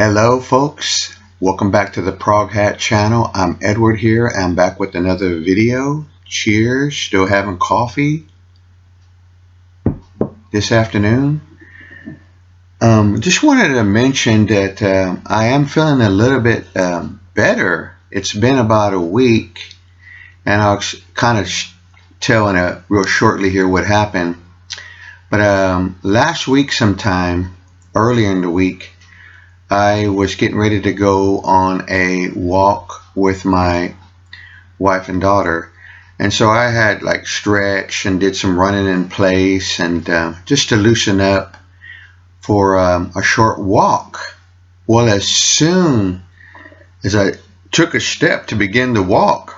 Hello folks, welcome back to the ProgHat channel. I'm Edward here. I'm back with another video. Cheers, still having coffee this afternoon. Just wanted to mention that I am feeling a little bit better. It's been about a week, and I'll kind of tell in a real shortly here what happened. But last week sometime, earlier in the week, I was getting ready to go on a walk with my wife and daughter, and so I had like stretched and did some running in place and just to loosen up for a short walk. Well, as soon as I took a step to begin the walk,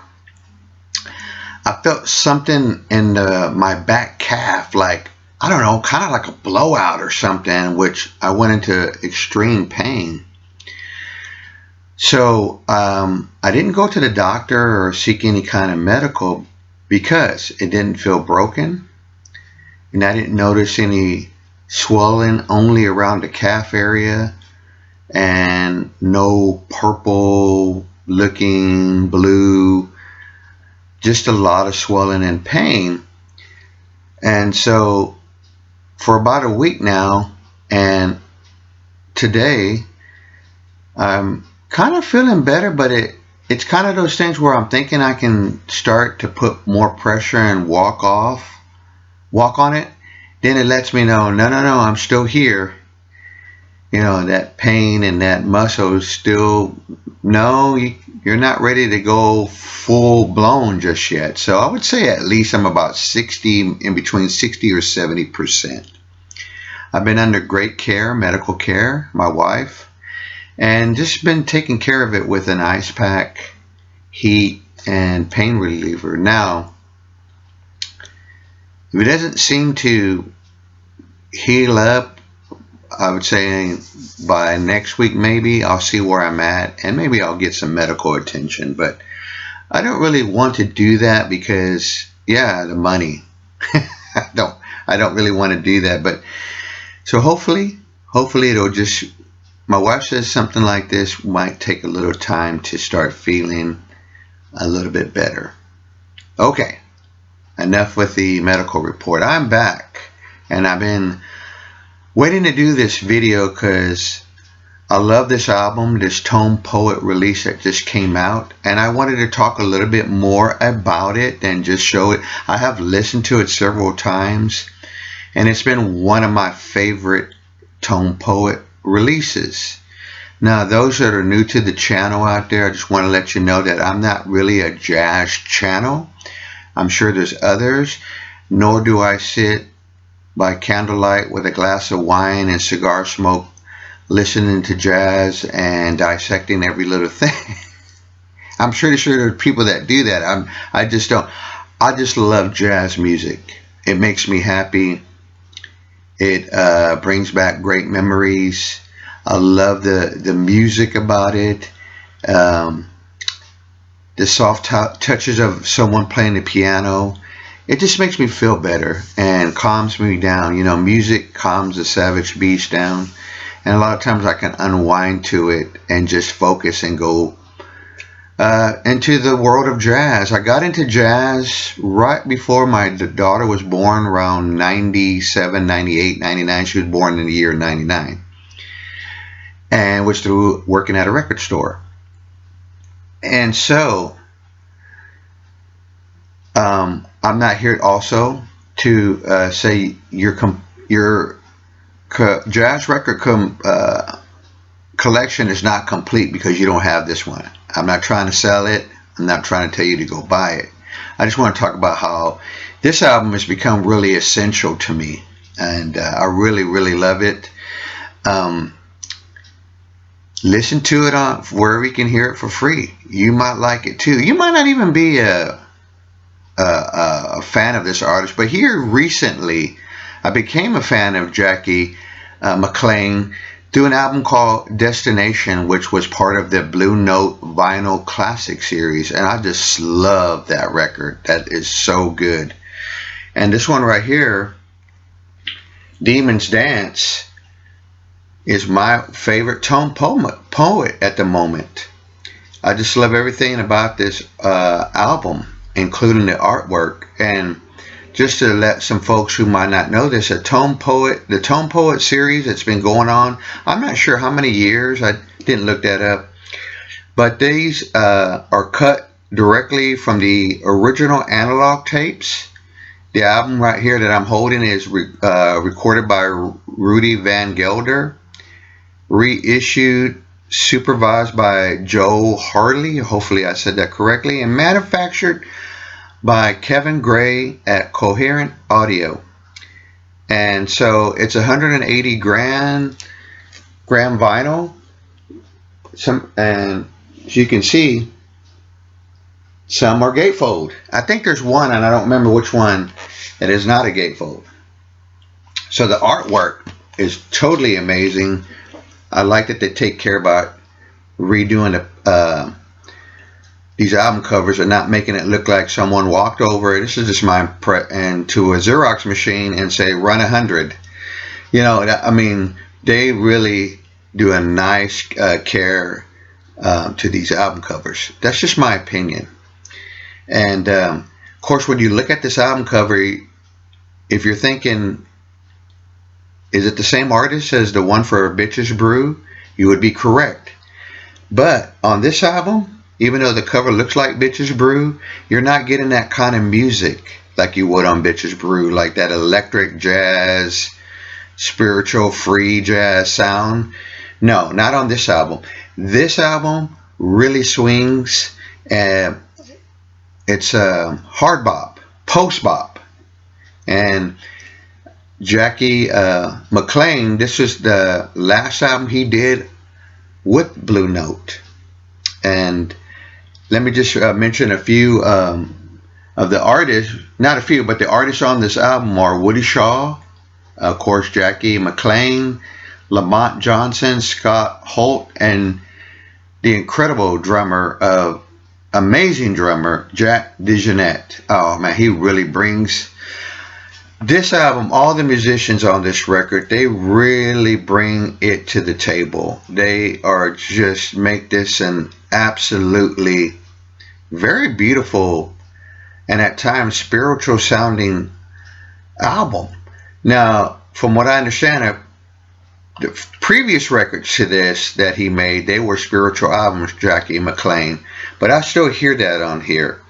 I felt something in my back calf, like, I don't know, kind of like a blowout or something, which I went into extreme pain. So I didn't go to the doctor or seek any kind of medical because it didn't feel broken, and I didn't notice any swelling, only around the calf area, and no purple looking blue, just a lot of swelling and pain. And so for about a week now, and today I'm kind of feeling better, but it's kind of those things where I'm thinking I can start to put more pressure and walk on it. Then it lets me know, no, I'm still here. You know, that pain and that muscle is still, no, you're not ready to go full blown just yet. So I would say at least I'm about 60, in between 60 or 70%. I've been under great care, medical care, my wife, and just been taking care of it with an ice pack, heat, and pain reliever. Now, if it doesn't seem to heal up, I would say by next week maybe I'll see where I'm at, and maybe I'll get some medical attention. But I don't really want to do that because, yeah, the money. I don't really want to do that. But so hopefully it'll just, my wife says something like this might take a little time to start feeling a little bit better. Okay, enough with the medical report. I'm back, and I've been waiting to do this video because I love this album, this Tone Poet release that just came out, and I wanted to talk a little bit more about it and just show it. I have listened to it several times, and it's been one of my favorite Tone Poet releases. Now, those that are new to the channel out there, I just want to let you know that I'm not really a jazz channel. I'm sure there's others, nor do I sit by candlelight with a glass of wine and cigar smoke listening to jazz and dissecting every little thing. I'm sure there are people that do that. I just don't. I just love jazz music. It makes me happy. It brings back great memories. I love the music about it. The soft touches of someone playing the piano. It just makes me feel better and calms me down. You know, music calms the savage beast down. And a lot of times I can unwind to it and just focus and go into the world of jazz. I got into jazz right before my daughter was born, around 97, 98, 99. She was born in the year 99. And was through working at a record store. And so I'm not here also to say your jazz record collection is not complete because you don't have this one. I'm not trying to sell it. I'm not trying to tell you to go buy it. I just want to talk about how this album has become really essential to me, and I really, really love it. Listen to it on wherever you can hear it for free. You might like it too. You might not even be a fan of this artist, but here recently I became a fan of Jackie McLean through an album called Destination, which was part of the Blue Note Vinyl Classic series, and I just love that record. That is so good. And this one right here, Demon's Dance, is my favorite tone poet at the moment. I just love everything about this album, including the artwork. And just to let some folks who might not know this, the Tone Poet series that's been going on, I'm not sure how many years, I didn't look that up, but these are cut directly from the original analog tapes. The album right here that I'm holding is recorded by Rudy Van Gelder, reissued, supervised by Joe Harley, hopefully I said that correctly, and manufactured by Kevin Gray at Coherent Audio. And so it's 180 gram vinyl. And as you can see, some are gatefold. I think there's one, and I don't remember which one, that is not a gatefold. So the artwork is totally amazing. I like that they take care about redoing these album covers and not making it look like someone walked over. This is just my and to a Xerox machine and say run 100. You know, I mean, they really do a nice care to these album covers. That's just my opinion. And of course, when you look at this album cover, if you're thinking, is it the same artist as the one for Bitches Brew? You would be correct. But on this album, even though the cover looks like Bitches Brew, you're not getting that kind of music like you would on Bitches Brew, like that electric jazz, spiritual free jazz sound. No, not on this album. This album really swings, and it's a hard bop, post bop. And Jackie McLean, this was the last album he did with Blue Note. And let me just mention a few of the artists, not a few, but the artists on this album are Woody Shaw, of course, Jackie McLean, Lamont Johnson, Scott Holt, and the incredible drummer, amazing drummer, Jack DeJohnette. Oh man, he really brings this album, all the musicians on this record, they really bring it to the table. They are just make this an absolutely very beautiful and at times spiritual sounding album. Now, from what I understand, the previous records to this that he made, they were spiritual albums, Jackie McLean, but I still hear that on here.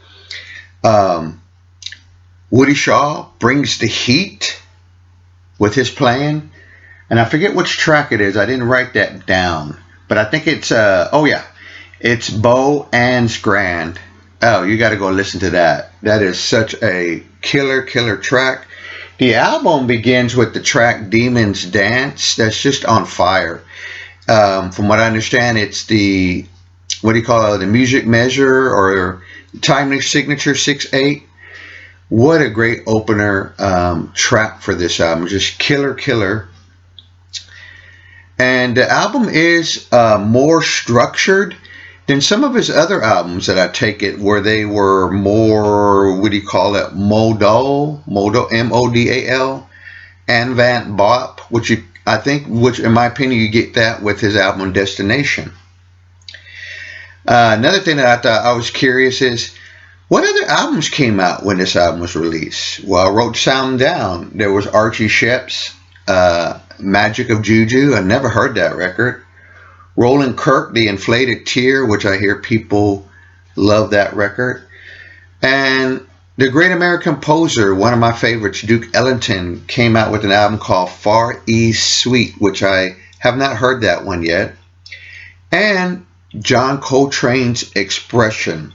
Woody Shaw brings the heat with his playing, and I forget which track it is. I didn't write that down, but I think it's it's Bo Ann's Grand. Oh, you got to go listen to that. That is such a killer track. The album begins with the track Demon's Dance. That's just on fire. From what I understand, it's the, what do you call it, the music measure or timely signature 6/8. What a great opener track for this album. Just killer. And the album is more structured than some of his other albums that I take it, where they were more, what do you call it, modal, M-O-D-A-L, and Van Bop, which in my opinion, you get that with his album Destination. Another thing that I thought I was curious is, what other albums came out when this album was released? Well, I wrote some down. There was Archie Shepp's Magic of Juju. I never heard that record. Roland Kirk, The Inflated Tear, which I hear people love that record. And the Great American Poser, one of my favorites, Duke Ellington, came out with an album called Far East Suite, which I have not heard that one yet. And John Coltrane's Expression,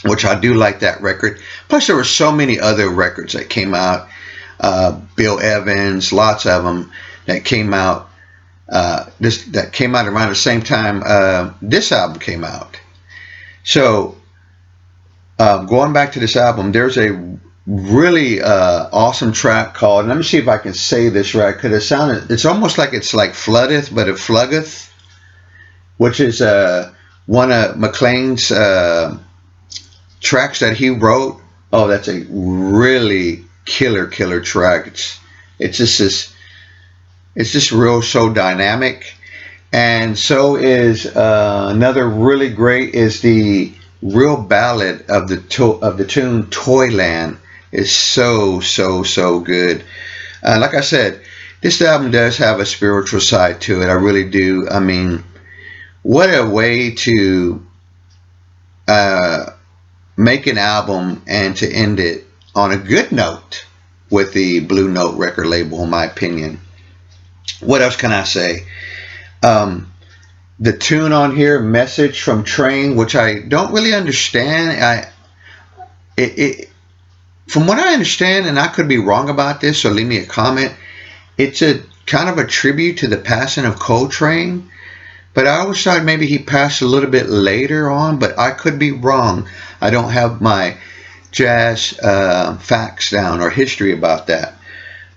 which I do like that record. Plus, there were so many other records that came out. Bill Evans, lots of them that came out. That came out around the same time this album came out. So, going back to this album, there's a really awesome track called, let me see if I can say this right, because it's almost like it's like Floodeth, but it Fluggeth, which is one of McLean's tracks that he wrote. Oh, that's a really killer track. It's just this It's just so dynamic. And so is another really great is the real ballad of the tune Toyland is so good. Like I said, this album does have a spiritual side to it. I really do. I mean, what a way to make an album and to end it on a good note with the Blue Note record label, in my opinion. What else can I say? The tune on here, Message from Train, which I don't really understand. From what I understand, and I could be wrong about this, so leave me a comment, it's a kind of a tribute to the passing of Coltrane. But I always thought maybe he passed a little bit later on, but I could be wrong. I don't have my jazz facts down or history about that.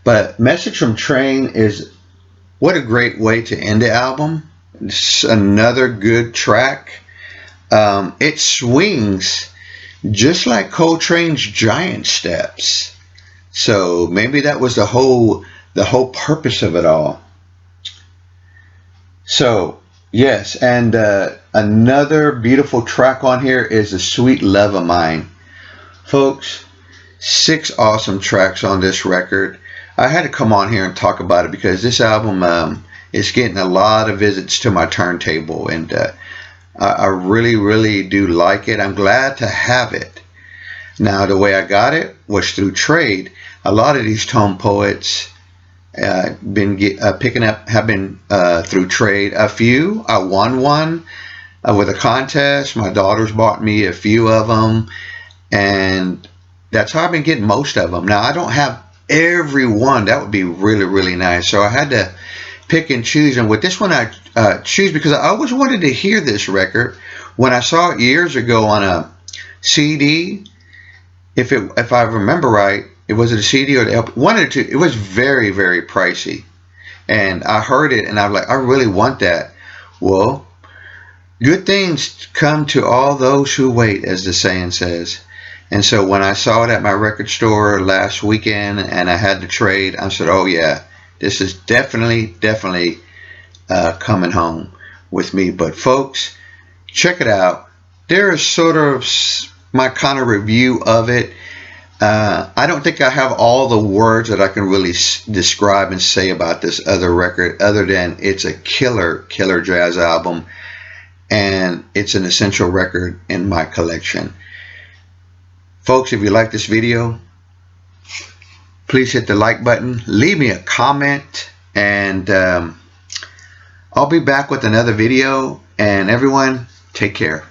But Message from Train is, what a great way to end the album. It's another good track. It swings just like Coltrane's Giant Steps. So maybe that was the whole purpose of it all. So yes, and another beautiful track on here is The Sweet Love of Mine. Folks, 6 awesome tracks on this record. I had to come on here and talk about it because this album is getting a lot of visits to my turntable, and I really do like it. I'm glad to have it. Now, the way I got it was through trade. A lot of these tone poets have been through trade. A few, I won one with a contest. My daughters bought me a few of them, and that's how I've been getting most of them. Now, I don't have every one. That would be really nice. So I had to pick and choose, and with this one I choose because I always wanted to hear this record. When I saw it years ago on a CD, if I remember right, it was a CD or the LP, one or two. It was very pricey, and I heard it and I was like, I really want that. Well, good things come to all those who wait, as the saying says. And so when I saw it at my record store last weekend and I had to trade, I said, oh yeah, this is definitely coming home with me. But folks, check it out. There is sort of my kind of review of it. I don't think I have all the words that I can really describe and say about this other record, other than it's a killer jazz album, and it's an essential record in my collection. Folks, if you like this video, please hit the like button, leave me a comment, and I'll be back with another video. And everyone, take care.